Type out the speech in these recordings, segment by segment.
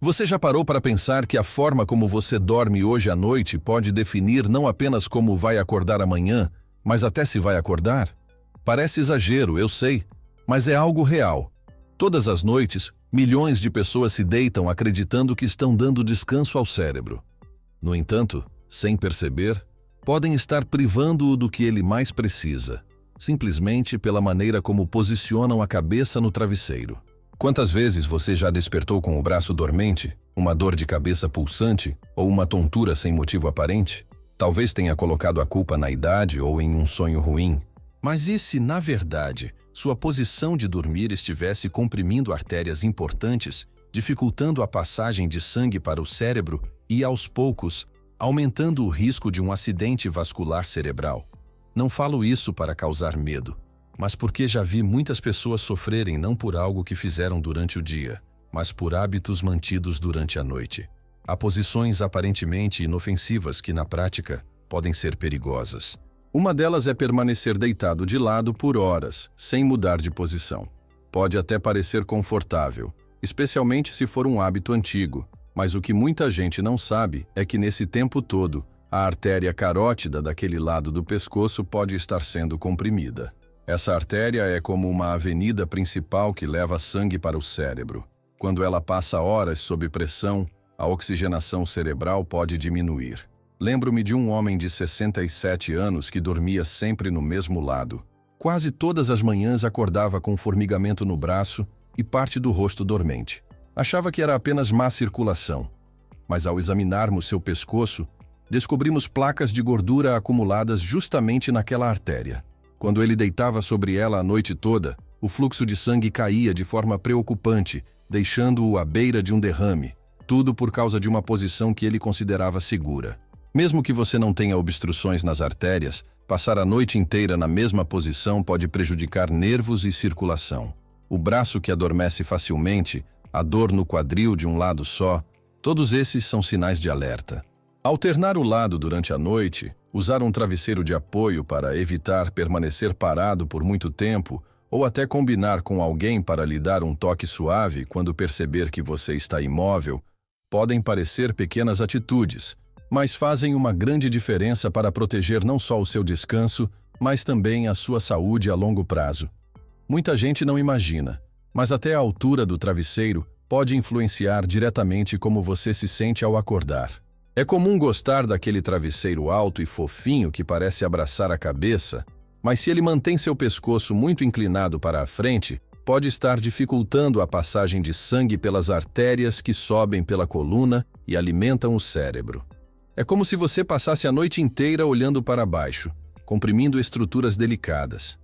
Você já parou para pensar que a forma como você dorme hoje à noite pode definir não apenas como vai acordar amanhã, mas até se vai acordar? Parece exagero, eu sei, mas é algo real. Todas as noites, milhões de pessoas se deitam acreditando que estão dando descanso ao cérebro. No entanto, sem perceber, podem estar privando-o do que ele mais precisa, simplesmente pela maneira como posicionam a cabeça no travesseiro. Quantas vezes você já despertou com o braço dormente, uma dor de cabeça pulsante ou uma tontura sem motivo aparente? Talvez tenha colocado a culpa na idade ou em um sonho ruim. Mas e se, na verdade, sua posição de dormir estivesse comprimindo artérias importantes, dificultando a passagem de sangue para o cérebro e, aos poucos, aumentando o risco de um acidente vascular cerebral? Não falo isso para causar medo, mas porque já vi muitas pessoas sofrerem não por algo que fizeram durante o dia, mas por hábitos mantidos durante a noite. Há posições aparentemente inofensivas que, na prática, podem ser perigosas. Uma delas é permanecer deitado de lado por horas, sem mudar de posição. Pode até parecer confortável, especialmente se for um hábito antigo, mas o que muita gente não sabe é que nesse tempo todo, a artéria carótida daquele lado do pescoço pode estar sendo comprimida. Essa artéria é como uma avenida principal que leva sangue para o cérebro. Quando ela passa horas sob pressão, a oxigenação cerebral pode diminuir. Lembro-me de um homem de 67 anos que dormia sempre no mesmo lado. Quase todas as manhãs acordava com formigamento no braço e parte do rosto dormente. Achava que era apenas má circulação, mas ao examinarmos seu pescoço, descobrimos placas de gordura acumuladas justamente naquela artéria. Quando ele deitava sobre ela a noite toda, o fluxo de sangue caía de forma preocupante, deixando-o à beira de um derrame, tudo por causa de uma posição que ele considerava segura. Mesmo que você não tenha obstruções nas artérias, passar a noite inteira na mesma posição pode prejudicar nervos e circulação. O braço que adormece facilmente, a dor no quadril de um lado só, todos esses são sinais de alerta. Alternar o lado durante a noite, usar um travesseiro de apoio para evitar permanecer parado por muito tempo ou até combinar com alguém para lhe dar um toque suave quando perceber que você está imóvel, podem parecer pequenas atitudes, mas fazem uma grande diferença para proteger não só o seu descanso, mas também a sua saúde a longo prazo. Muita gente não imagina, mas até a altura do travesseiro pode influenciar diretamente como você se sente ao acordar. É comum gostar daquele travesseiro alto e fofinho que parece abraçar a cabeça, mas se ele mantém seu pescoço muito inclinado para a frente, pode estar dificultando a passagem de sangue pelas artérias que sobem pela coluna e alimentam o cérebro. É como se você passasse a noite inteira olhando para baixo, comprimindo estruturas delicadas.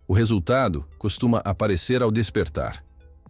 O resultado costuma aparecer ao despertar: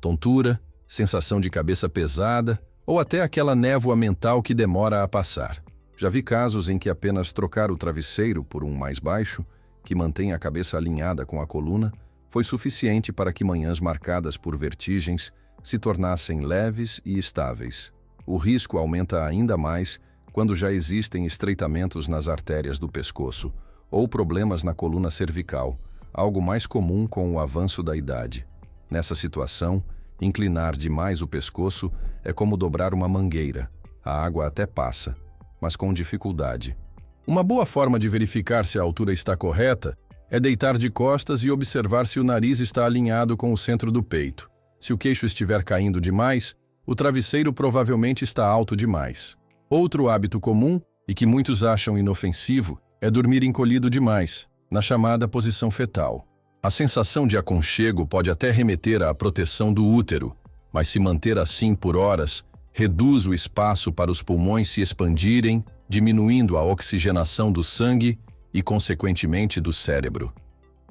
tontura, sensação de cabeça pesada ou até aquela névoa mental que demora a passar. Já vi casos em que apenas trocar o travesseiro por um mais baixo, que mantém a cabeça alinhada com a coluna, foi suficiente para que manhãs marcadas por vertigens se tornassem leves e estáveis. O risco aumenta ainda mais quando já existem estreitamentos nas artérias do pescoço ou problemas na coluna cervical, algo mais comum com o avanço da idade. Nessa situação, inclinar demais o pescoço é como dobrar uma mangueira. A água até passa, mas com dificuldade. Uma boa forma de verificar se a altura está correta é deitar de costas e observar se o nariz está alinhado com o centro do peito. Se o queixo estiver caindo demais, o travesseiro provavelmente está alto demais. Outro hábito comum, e que muitos acham inofensivo, é dormir encolhido demais, na chamada posição fetal. A sensação de aconchego pode até remeter à proteção do útero, mas se manter assim por horas, reduz o espaço para os pulmões se expandirem, diminuindo a oxigenação do sangue e, consequentemente, do cérebro.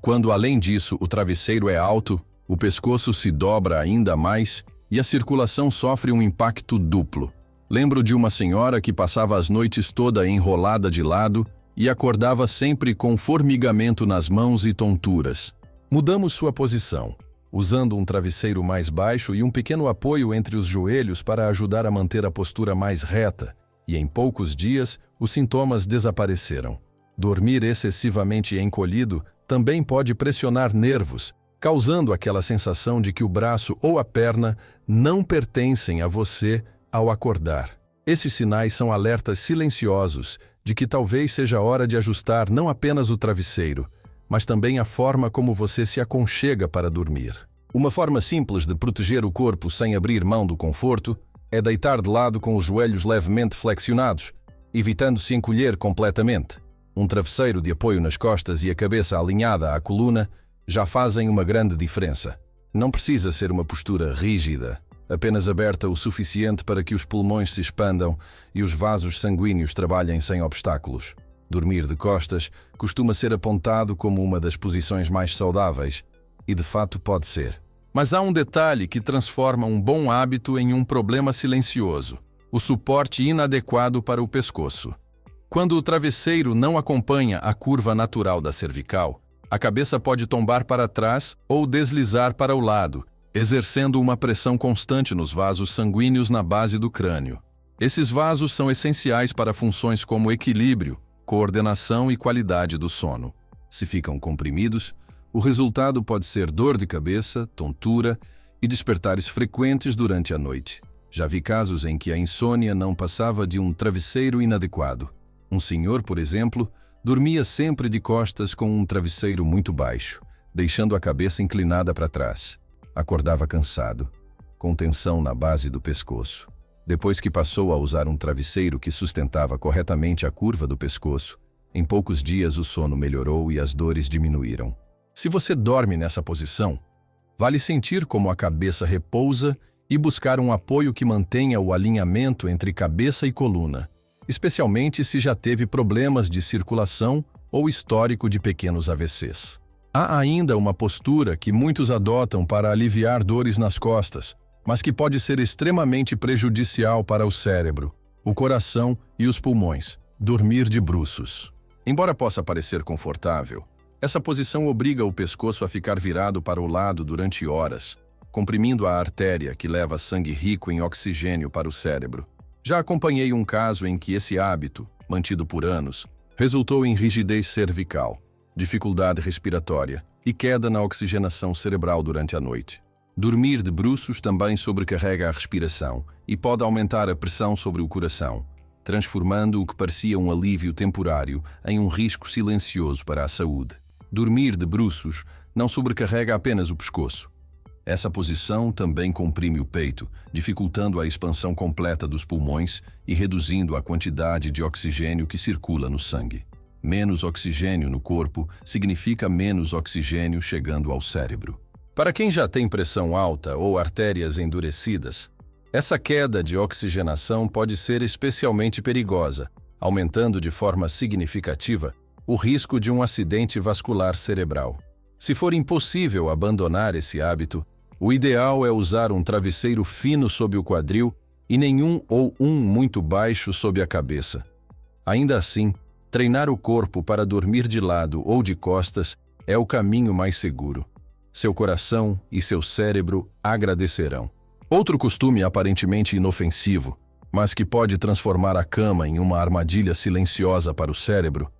Quando, além disso, o travesseiro é alto, o pescoço se dobra ainda mais e a circulação sofre um impacto duplo. Lembro de uma senhora que passava as noites toda enrolada de lado e acordava sempre com formigamento nas mãos e tonturas. Mudamos sua posição, usando um travesseiro mais baixo e um pequeno apoio entre os joelhos para ajudar a manter a postura mais reta, e em poucos dias os sintomas desapareceram. Dormir excessivamente encolhido também pode pressionar nervos, causando aquela sensação de que o braço ou a perna não pertencem a você ao acordar. Esses sinais são alertas silenciosos de que talvez seja hora de ajustar não apenas o travesseiro, mas também a forma como você se aconchega para dormir. Uma forma simples de proteger o corpo sem abrir mão do conforto é deitar de lado com os joelhos levemente flexionados, evitando se encolher completamente. Um travesseiro de apoio nas costas e a cabeça alinhada à coluna já fazem uma grande diferença. Não precisa ser uma postura rígida, apenas aberta o suficiente para que os pulmões se expandam e os vasos sanguíneos trabalhem sem obstáculos. Dormir de costas costuma ser apontado como uma das posições mais saudáveis, e de fato pode ser. Mas há um detalhe que transforma um bom hábito em um problema silencioso: o suporte inadequado para o pescoço. Quando o travesseiro não acompanha a curva natural da cervical, a cabeça pode tombar para trás ou deslizar para o lado, exercendo uma pressão constante nos vasos sanguíneos na base do crânio. Esses vasos são essenciais para funções como equilíbrio, coordenação e qualidade do sono. Se ficam comprimidos, o resultado pode ser dor de cabeça, tontura e despertares frequentes durante a noite. Já vi casos em que a insônia não passava de um travesseiro inadequado. Um senhor, por exemplo, dormia sempre de costas com um travesseiro muito baixo, deixando a cabeça inclinada para trás. Acordava cansado, com tensão na base do pescoço. Depois que passou a usar um travesseiro que sustentava corretamente a curva do pescoço, em poucos dias o sono melhorou e as dores diminuíram. Se você dorme nessa posição, vale sentir como a cabeça repousa e buscar um apoio que mantenha o alinhamento entre cabeça e coluna, especialmente se já teve problemas de circulação ou histórico de pequenos AVCs. Há ainda uma postura que muitos adotam para aliviar dores nas costas, mas que pode ser extremamente prejudicial para o cérebro, o coração e os pulmões: dormir de bruços. Embora possa parecer confortável, essa posição obriga o pescoço a ficar virado para o lado durante horas, comprimindo a artéria que leva sangue rico em oxigênio para o cérebro. Já acompanhei um caso em que esse hábito, mantido por anos, resultou em rigidez cervical, dificuldade respiratória e queda na oxigenação cerebral durante a noite. Dormir de bruços também sobrecarrega a respiração e pode aumentar a pressão sobre o coração, transformando o que parecia um alívio temporário em um risco silencioso para a saúde. Dormir de bruços não sobrecarrega apenas o pescoço. Essa posição também comprime o peito, dificultando a expansão completa dos pulmões e reduzindo a quantidade de oxigênio que circula no sangue. Menos oxigênio no corpo significa menos oxigênio chegando ao cérebro. Para quem já tem pressão alta ou artérias endurecidas, essa queda de oxigenação pode ser especialmente perigosa, aumentando de forma significativa o risco de um acidente vascular cerebral. Se for impossível abandonar esse hábito, o ideal é usar um travesseiro fino sob o quadril e nenhum ou um muito baixo sob a cabeça. Ainda assim, treinar o corpo para dormir de lado ou de costas é o caminho mais seguro. Seu coração e seu cérebro agradecerão. Outro costume aparentemente inofensivo, mas que pode transformar a cama em uma armadilha silenciosa para o cérebro,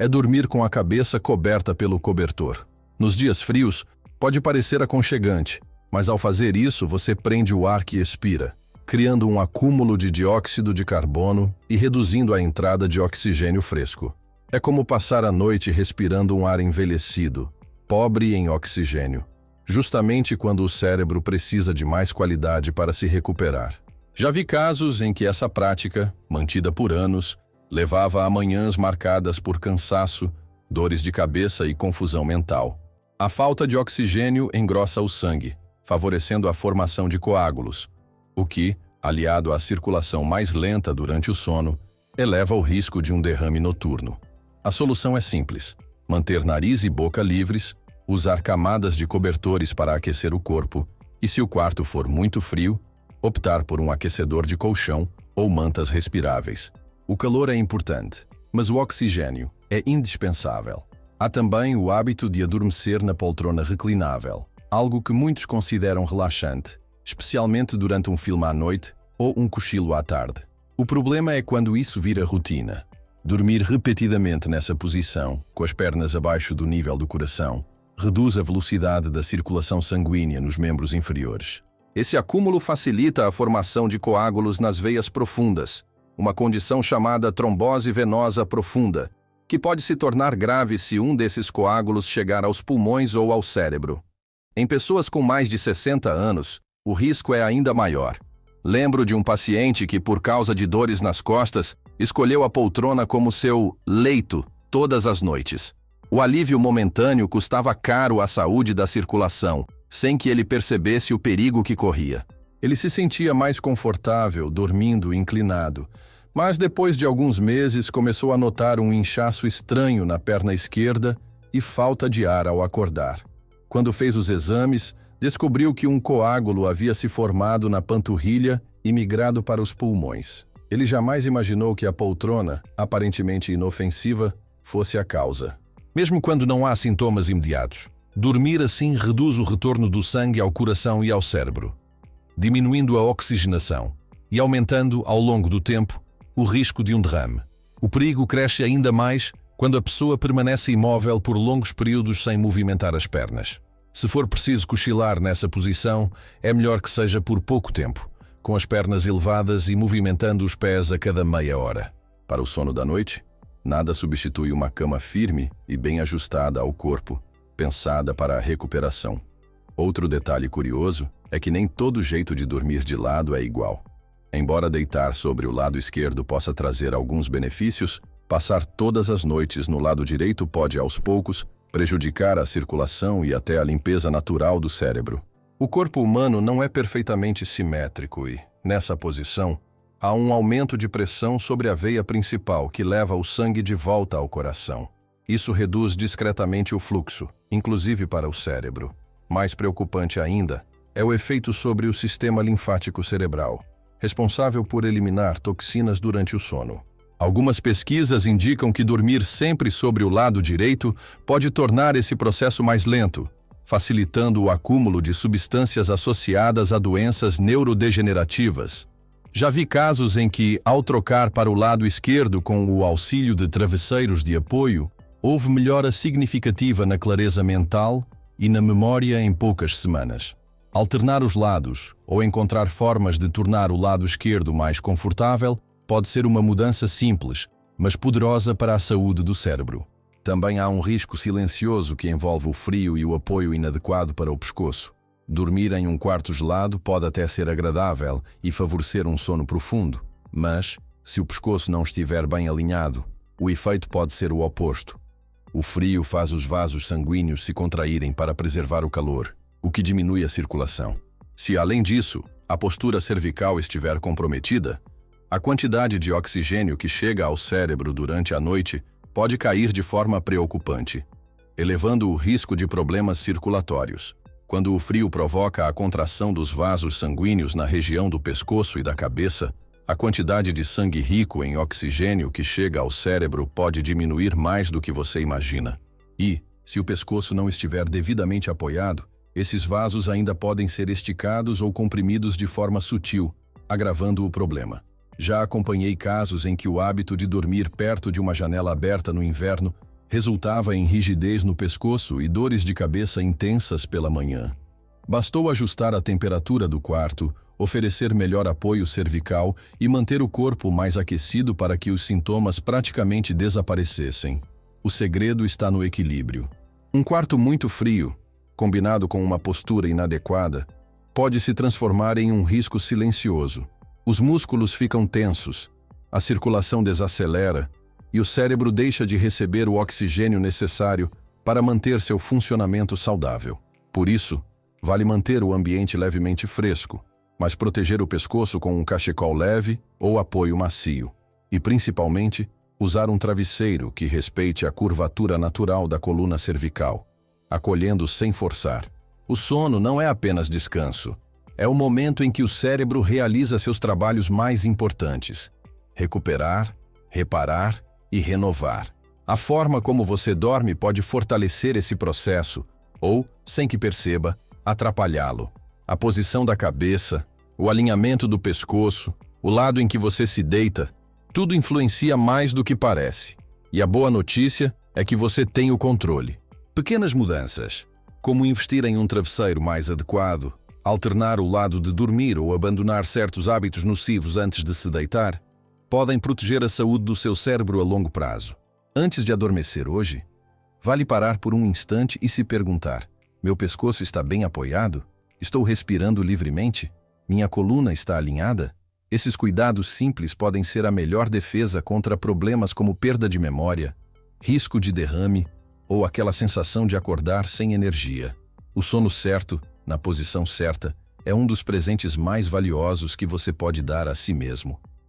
é dormir com a cabeça coberta pelo cobertor. Nos dias frios, pode parecer aconchegante, mas ao fazer isso você prende o ar que expira, criando um acúmulo de dióxido de carbono e reduzindo a entrada de oxigênio fresco. É como passar a noite respirando um ar envelhecido, pobre em oxigênio, justamente quando o cérebro precisa de mais qualidade para se recuperar. Já vi casos em que essa prática, mantida por anos, levava a manhãs marcadas por cansaço, dores de cabeça e confusão mental. A falta de oxigênio engrossa o sangue, favorecendo a formação de coágulos, o que, aliado à circulação mais lenta durante o sono, eleva o risco de um derrame noturno. A solução é simples: manter nariz e boca livres, usar camadas de cobertores para aquecer o corpo e, se o quarto for muito frio, optar por um aquecedor de colchão ou mantas respiráveis. O calor é importante, mas o oxigênio é indispensável. Há também o hábito de adormecer na poltrona reclinável, algo que muitos consideram relaxante, especialmente durante um filme à noite ou um cochilo à tarde. O problema é quando isso vira rotina. Dormir repetidamente nessa posição, com as pernas abaixo do nível do coração, reduz a velocidade da circulação sanguínea nos membros inferiores. Esse acúmulo facilita a formação de coágulos nas veias profundas, uma condição chamada trombose venosa profunda, que pode se tornar grave se um desses coágulos chegar aos pulmões ou ao cérebro. Em pessoas com mais de 60 anos, o risco é ainda maior. Lembro de um paciente que, por causa de dores nas costas, escolheu a poltrona como seu leito todas as noites. O alívio momentâneo custava caro à saúde da circulação, sem que ele percebesse o perigo que corria. Ele se sentia mais confortável dormindo inclinado, mas depois de alguns meses começou a notar um inchaço estranho na perna esquerda e falta de ar ao acordar. Quando fez os exames, descobriu que um coágulo havia se formado na panturrilha e migrado para os pulmões. Ele jamais imaginou que a poltrona, aparentemente inofensiva, fosse a causa. Mesmo quando não há sintomas imediatos, dormir assim reduz o retorno do sangue ao coração e ao cérebro, diminuindo a oxigenação e aumentando, ao longo do tempo, o risco de um derrame. O perigo cresce ainda mais quando a pessoa permanece imóvel por longos períodos sem movimentar as pernas. Se for preciso cochilar nessa posição, é melhor que seja por pouco tempo, com as pernas elevadas e movimentando os pés a cada meia hora. Para o sono da noite, nada substitui uma cama firme e bem ajustada ao corpo, pensada para a recuperação. Outro detalhe curioso é que nem todo jeito de dormir de lado é igual. Embora deitar sobre o lado esquerdo possa trazer alguns benefícios, passar todas as noites no lado direito pode, aos poucos, prejudicar a circulação e até a limpeza natural do cérebro. O corpo humano não é perfeitamente simétrico e, nessa posição, há um aumento de pressão sobre a veia principal que leva o sangue de volta ao coração. Isso reduz discretamente o fluxo, inclusive para o cérebro. Mais preocupante ainda é o efeito sobre o sistema linfático cerebral, responsável por eliminar toxinas durante o sono. Algumas pesquisas indicam que dormir sempre sobre o lado direito pode tornar esse processo mais lento, facilitando o acúmulo de substâncias associadas a doenças neurodegenerativas. Já vi casos em que, ao trocar para o lado esquerdo com o auxílio de travesseiros de apoio, houve melhora significativa na clareza mental e na memória em poucas semanas. Alternar os lados ou encontrar formas de tornar o lado esquerdo mais confortável pode ser uma mudança simples, mas poderosa para a saúde do cérebro. Também há um risco silencioso que envolve o frio e o apoio inadequado para o pescoço. Dormir em um quarto gelado pode até ser agradável e favorecer um sono profundo, mas, se o pescoço não estiver bem alinhado, o efeito pode ser o oposto. O frio faz os vasos sanguíneos se contraírem para preservar o calor, o que diminui a circulação. Se, além disso, a postura cervical estiver comprometida, a quantidade de oxigênio que chega ao cérebro durante a noite pode cair de forma preocupante, elevando o risco de problemas circulatórios. Quando o frio provoca a contração dos vasos sanguíneos na região do pescoço e da cabeça, a quantidade de sangue rico em oxigênio que chega ao cérebro pode diminuir mais do que você imagina. E, se o pescoço não estiver devidamente apoiado, esses vasos ainda podem ser esticados ou comprimidos de forma sutil, agravando o problema. Já acompanhei casos em que o hábito de dormir perto de uma janela aberta no inverno resultava em rigidez no pescoço e dores de cabeça intensas pela manhã. Bastou ajustar a temperatura do quarto, oferecer melhor apoio cervical e manter o corpo mais aquecido para que os sintomas praticamente desaparecessem. O segredo está no equilíbrio. Um quarto muito frio, combinado com uma postura inadequada, pode se transformar em um risco silencioso. Os músculos ficam tensos, a circulação desacelera e o cérebro deixa de receber o oxigênio necessário para manter seu funcionamento saudável. Por isso, vale manter o ambiente levemente fresco, mas proteger o pescoço com um cachecol leve ou apoio macio. E, principalmente, usar um travesseiro que respeite a curvatura natural da coluna cervical, acolhendo sem forçar. O sono não é apenas descanso. É o momento em que o cérebro realiza seus trabalhos mais importantes: recuperar, reparar e renovar. A forma como você dorme pode fortalecer esse processo ou, sem que perceba, atrapalhá-lo. A posição da cabeça, o alinhamento do pescoço, o lado em que você se deita, tudo influencia mais do que parece. E a boa notícia é que você tem o controle. Pequenas mudanças, como investir em um travesseiro mais adequado, Alternar o lado de dormir ou abandonar certos hábitos nocivos antes de se deitar podem proteger a saúde do seu cérebro a longo prazo. Antes de adormecer hoje, vale parar por um instante e se perguntar: meu pescoço está bem apoiado? Estou respirando livremente? Minha coluna está alinhada? Esses cuidados simples podem ser a melhor defesa contra problemas como perda de memória, risco de derrame ou aquela sensação de acordar sem energia. O sono certo, na posição certa, é um dos presentes mais valiosos que você pode dar a si mesmo.